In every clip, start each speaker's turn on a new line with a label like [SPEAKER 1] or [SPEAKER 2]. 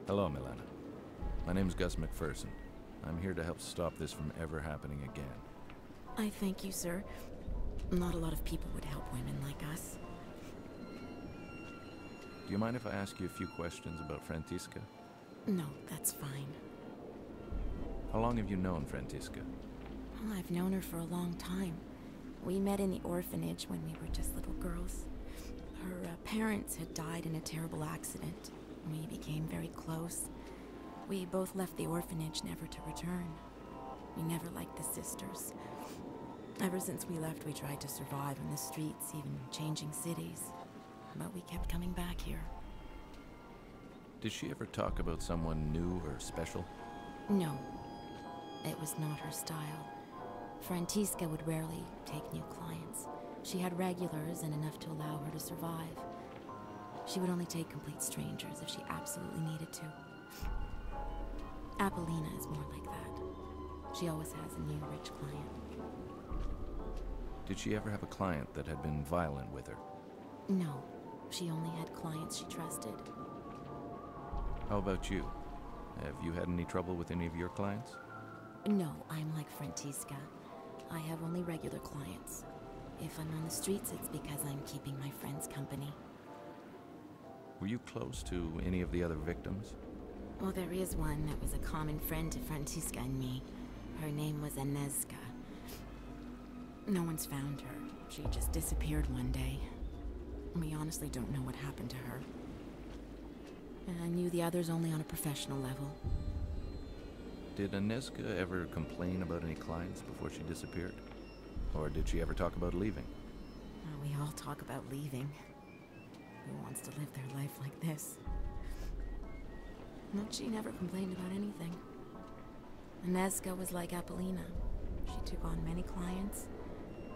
[SPEAKER 1] Hello, Milena. My name's Gus McPherson. I'm here to help stop this from ever happening again.
[SPEAKER 2] I thank you, sir. Not a lot of people would help women like us.
[SPEAKER 1] Do you mind if I ask you a few questions about Frantiska?
[SPEAKER 2] No, that's fine.
[SPEAKER 1] How long have you known Frantiska?
[SPEAKER 2] Well, I've known her for a long time. We met in the orphanage when we were just little girls. Her parents had died in a terrible accident. We became very close. We both left the orphanage never to return. We never liked the sisters. Ever since we left, we tried to survive in the streets, even changing cities. But we kept coming back here.
[SPEAKER 1] Did she ever talk about someone new or special?
[SPEAKER 2] No. It was not her style. Frantiska would rarely take new clients. She had regulars and enough to allow her to survive. She would only take complete strangers if she absolutely needed to. Apollina is more like that. She always has a new rich client.
[SPEAKER 1] Did she ever have a client that had been violent with her?
[SPEAKER 2] No. She only had clients she trusted.
[SPEAKER 1] How about you? Have you had any trouble with any of your clients?
[SPEAKER 2] No, I'm like Frantiska. I have only regular clients. If I'm on the streets, it's because I'm keeping my friends company.
[SPEAKER 1] Were you close to any of the other victims?
[SPEAKER 2] Well, there is one that was a common friend to Frantiska and me. Her name was Anezka. No one's found her. She just disappeared one day. We honestly don't know what happened to her. And I knew the others only on a professional level.
[SPEAKER 1] Did Anezka ever complain about any clients before she disappeared? Or did she ever talk about leaving?
[SPEAKER 2] We all talk about leaving. Who wants to live their life like this? But she never complained about anything. Anezka was like Apollina. She took on many clients.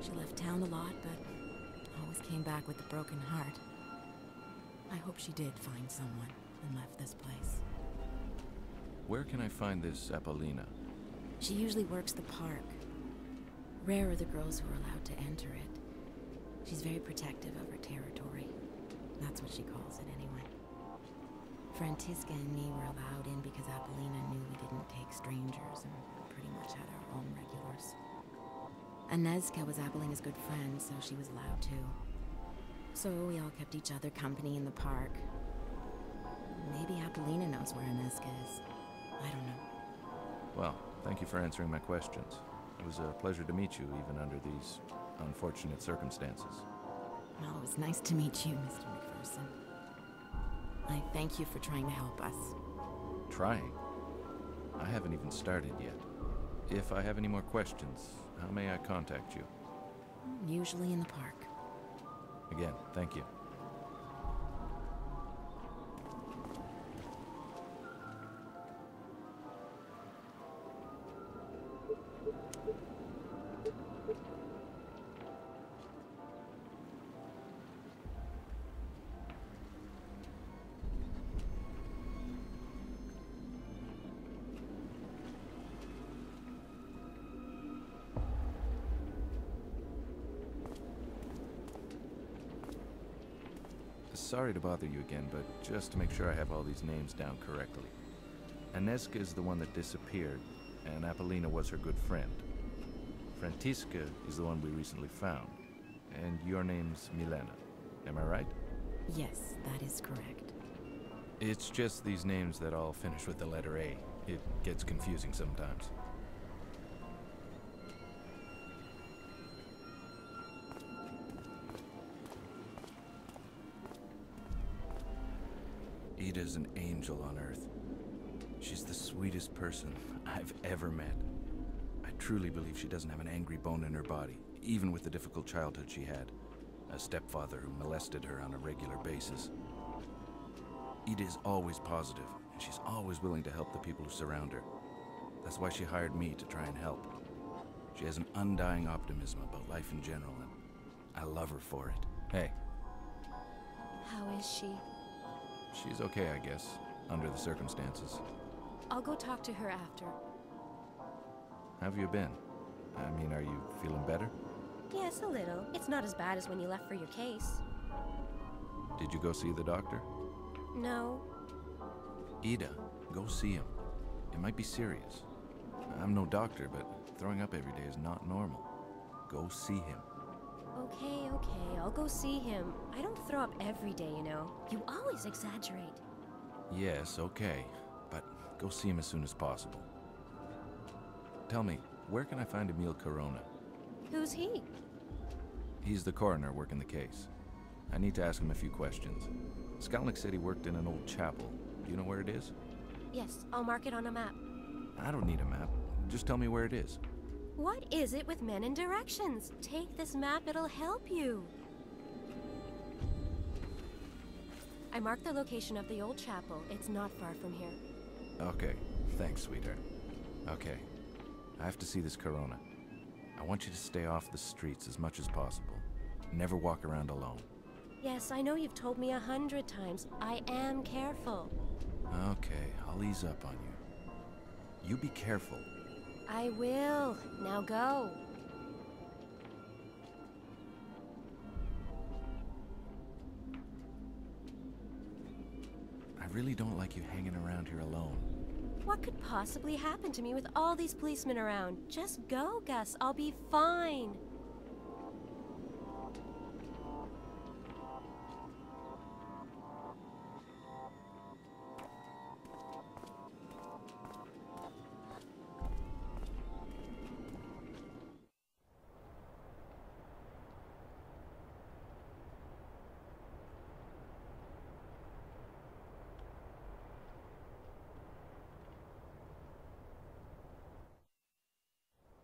[SPEAKER 2] She left town a lot, but always came back with a broken heart. I hope she did find someone and left this place.
[SPEAKER 1] Where can I find this Apollina?
[SPEAKER 2] She usually works the park. Rare are the girls who are allowed to enter it. She's very protective of her territory. That's what she calls it anyway. Frantiska and me were allowed in because Apollina knew we didn't take strangers and pretty much had our own regulars. Anezka was Apollina's good friend, so she was allowed too. So we all kept each other company in the park. Maybe Apollina knows where Anezka is. I don't know.
[SPEAKER 1] Well, thank you for answering my questions. It was a pleasure to meet you, even under these unfortunate circumstances.
[SPEAKER 2] Well, it was nice to meet you, Mr. McPherson. I thank you for trying to help us.
[SPEAKER 1] Trying? I haven't even started yet. If I have any more questions, how may I contact you?
[SPEAKER 2] Usually in the park.
[SPEAKER 1] Again, thank you. Sorry to bother you again, but just to make sure I have all these names down correctly. Anezka is the one that disappeared, and Apollina was her good friend. Frantiska is the one we recently found, and your name's Milena. Am I right?
[SPEAKER 2] Yes, that is correct.
[SPEAKER 1] It's just these names that all finish with the letter A. It gets confusing sometimes. Ida's an angel on Earth. She's the sweetest person I've ever met. I truly believe she doesn't have an angry bone in her body, even with the difficult childhood she had. A stepfather who molested her on a regular basis. Ida is always positive, and she's always willing to help the people who surround her. That's why she hired me to try and help. She has an undying optimism about life in general, and I love her for it. Hey.
[SPEAKER 3] How is she?
[SPEAKER 1] She's okay, I guess, under the circumstances.
[SPEAKER 3] I'll go talk to her after.
[SPEAKER 1] How have you been? I mean, are you feeling better?
[SPEAKER 3] Yes, a little. It's not as bad as when you left for your case.
[SPEAKER 1] Did you go see the doctor?
[SPEAKER 3] No.
[SPEAKER 1] Ida, go see him. It might be serious. I'm no doctor, but throwing up every day is not normal. Go see him.
[SPEAKER 3] Okay, okay, I'll go see him. I don't throw up every day, you know. You always exaggerate.
[SPEAKER 1] Yes, okay. But go see him as soon as possible. Tell me, where can I find Emil Corona?
[SPEAKER 3] Who's he?
[SPEAKER 1] He's the coroner working the case. I need to ask him a few questions. Skalnik said he worked in an old chapel. Do you know where it is?
[SPEAKER 3] Yes, I'll mark it on a map.
[SPEAKER 1] I don't need a map. Just tell me where it is.
[SPEAKER 3] What is it with men and directions? Take this map, it'll help you. I marked the location of the old chapel. It's not far from here.
[SPEAKER 1] Okay, thanks, sweetheart. Okay, I have to see this Corona. I want you to stay off the streets as much as possible. Never walk around alone.
[SPEAKER 3] Yes, I know you've told me 100 times. I am careful.
[SPEAKER 1] Okay, I'll ease up on you. You be careful.
[SPEAKER 3] I will. Now go.
[SPEAKER 1] I really don't like you hanging around here alone.
[SPEAKER 3] What could possibly happen to me with all these policemen around? Just go, Gus. I'll be fine.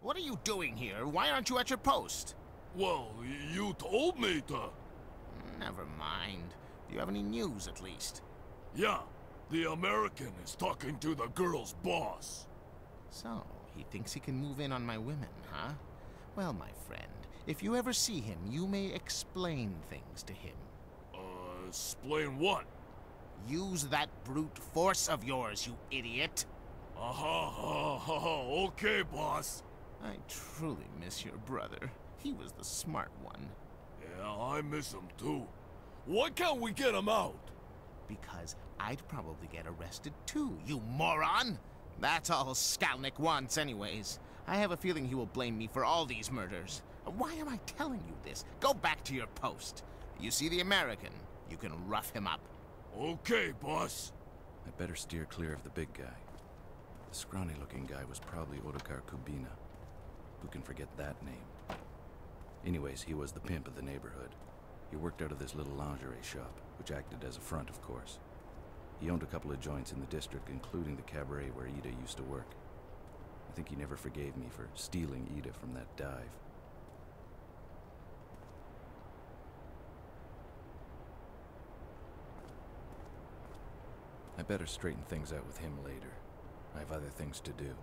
[SPEAKER 4] What are you doing here? Why aren't you at your post?
[SPEAKER 5] Well, you told me to.
[SPEAKER 4] Never mind. Do you have any news, at least?
[SPEAKER 5] Yeah, the American is talking to the girl's boss.
[SPEAKER 4] So, he thinks he can move in on my women, huh? Well, my friend, if you ever see him, you may explain things to him.
[SPEAKER 5] Explain what?
[SPEAKER 4] Use that brute force of yours, you idiot!
[SPEAKER 5] Okay, boss.
[SPEAKER 4] I truly miss your brother. He was the smart one.
[SPEAKER 5] Yeah, I miss him too. Why can't we get him out?
[SPEAKER 4] Because I'd probably get arrested too, you moron! That's all Skalnik wants anyways. I have a feeling he will blame me for all these murders. Why am I telling you this? Go back to your post. You see the American, you can rough him up.
[SPEAKER 5] Okay, boss.
[SPEAKER 1] I'd better steer clear of the big guy. The scrawny-looking guy was probably Ottokar Kubina. Who can forget that name? Anyways, he was the pimp of the neighborhood. He worked out of this little lingerie shop, which acted as a front, of course. He owned a couple of joints in the district, including the cabaret where Ida used to work. I think he never forgave me for stealing Ida from that dive. I better straighten things out with him later. I have other things to do.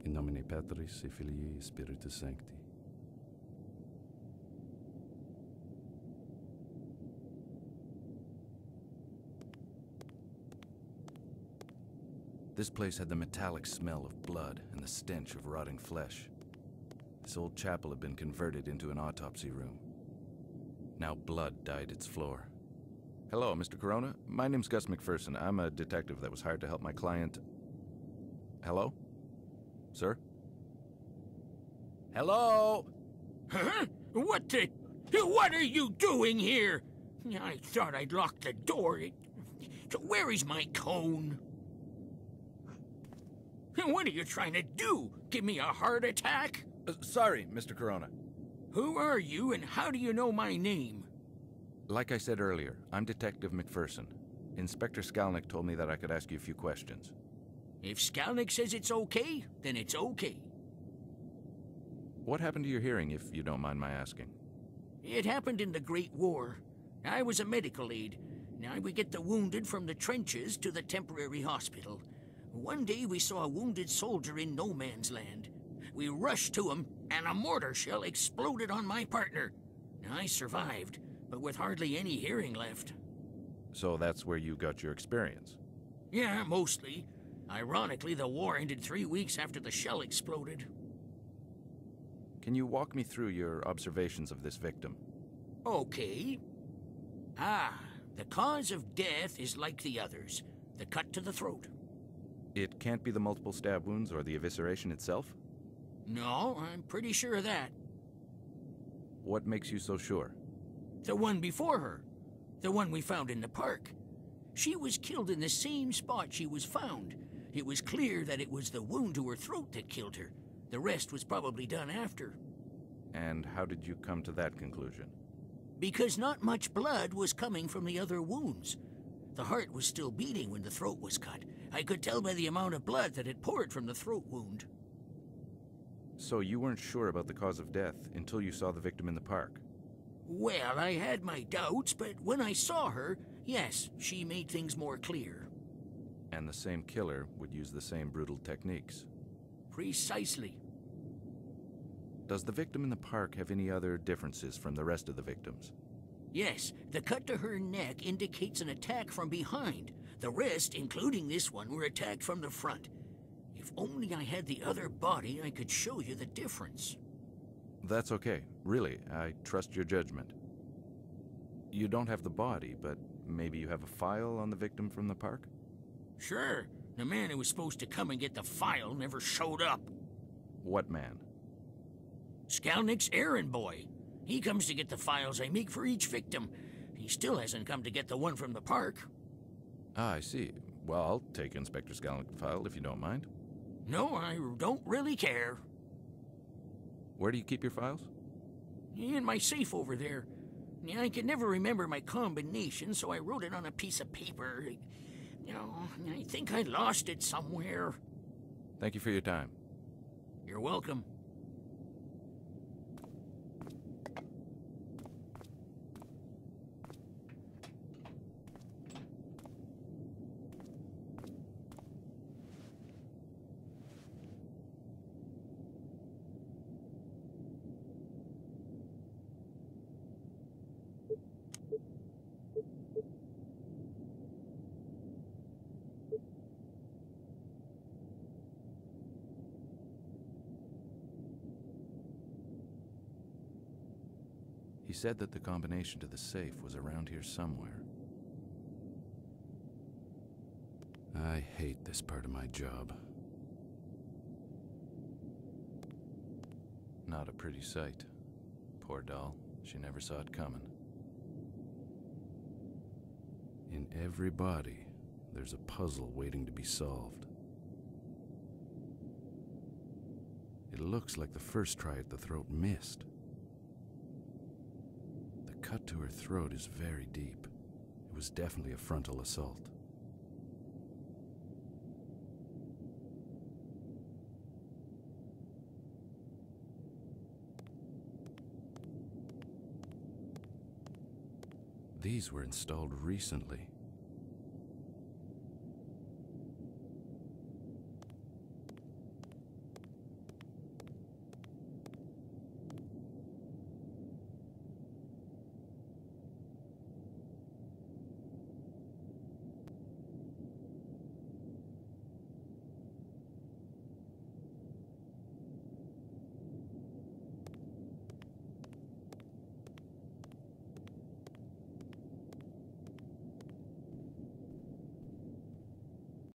[SPEAKER 1] In nomine Patris et Filii et Spiritus Sancti. This place had the metallic smell of blood and the stench of rotting flesh. This old chapel had been converted into an autopsy room. Now blood dyed its floor. Hello, Mr. Corona. My name's Gus McPherson. I'm a detective that was hired to help my client... Hello? Sir? Hello?
[SPEAKER 6] Huh? What are you doing here? I thought I'd locked the door. Where is my cone? What are you trying to do? Give me a heart attack?
[SPEAKER 1] Sorry, Mr. Corona.
[SPEAKER 6] Who are you, and how do you know my name?
[SPEAKER 1] Like I said earlier, I'm Detective McPherson. Inspector Skalnick told me that I could ask you a few questions.
[SPEAKER 6] If Skalnick says it's okay, then it's okay.
[SPEAKER 1] What happened to your hearing, if you don't mind my asking?
[SPEAKER 6] It happened in the Great War. I was a medical aide. Now we get the wounded from the trenches to the temporary hospital. One day we saw a wounded soldier in no man's land. We rushed to him, and a mortar shell exploded on my partner. I survived, but with hardly any hearing left.
[SPEAKER 1] So that's where you got your experience?
[SPEAKER 6] Yeah, mostly. Ironically, the war ended 3 weeks after the shell exploded.
[SPEAKER 1] Can you walk me through your observations of this victim?
[SPEAKER 6] Okay. The cause of death is like the others. The cut to the throat.
[SPEAKER 1] It can't be the multiple stab wounds or the evisceration itself?
[SPEAKER 6] No, I'm pretty sure of that.
[SPEAKER 1] What makes you so sure?
[SPEAKER 6] The one before her. The one we found in the park. She was killed in the same spot she was found. It was clear that it was the wound to her throat that killed her. The rest was probably done after.
[SPEAKER 1] And how did you come to that conclusion?
[SPEAKER 6] Because not much blood was coming from the other wounds. The heart was still beating when the throat was cut. I could tell by the amount of blood that had poured from the throat wound.
[SPEAKER 1] So you weren't sure about the cause of death until you saw the victim in the park?
[SPEAKER 6] Well, I had my doubts, but when I saw her, yes, she made things more clear.
[SPEAKER 1] And the same killer would use the same brutal techniques?
[SPEAKER 6] Precisely.
[SPEAKER 1] Does the victim in the park have any other differences from the rest of the victims?
[SPEAKER 6] Yes, the cut to her neck indicates an attack from behind. The rest, including this one, were attacked from the front. If only I had the other body, I could show you the difference.
[SPEAKER 1] That's okay. Really, I trust your judgment. You don't have the body, but maybe you have a file on the victim from the park?
[SPEAKER 6] Sure. The man who was supposed to come and get the file never showed up.
[SPEAKER 1] What man?
[SPEAKER 6] Skalnick's errand boy. He comes to get the files I make for each victim. He still hasn't come to get the one from the park.
[SPEAKER 1] Ah, I see. Well, I'll take Inspector Skalnick's file if you don't mind.
[SPEAKER 6] No, I don't really care.
[SPEAKER 1] Where do you keep your files?
[SPEAKER 6] In my safe over there. I could never remember my combination, so I wrote it on a piece of paper. I think I lost it somewhere.
[SPEAKER 1] Thank you for your time.
[SPEAKER 6] You're welcome.
[SPEAKER 1] He said that the combination to the safe was around here somewhere. I hate this part of my job. Not a pretty sight. Poor doll. She never saw it coming. In every body, there's a puzzle waiting to be solved. It looks like the first try at the throat missed. The cut to her throat is very deep. It was definitely a frontal assault. These were installed recently.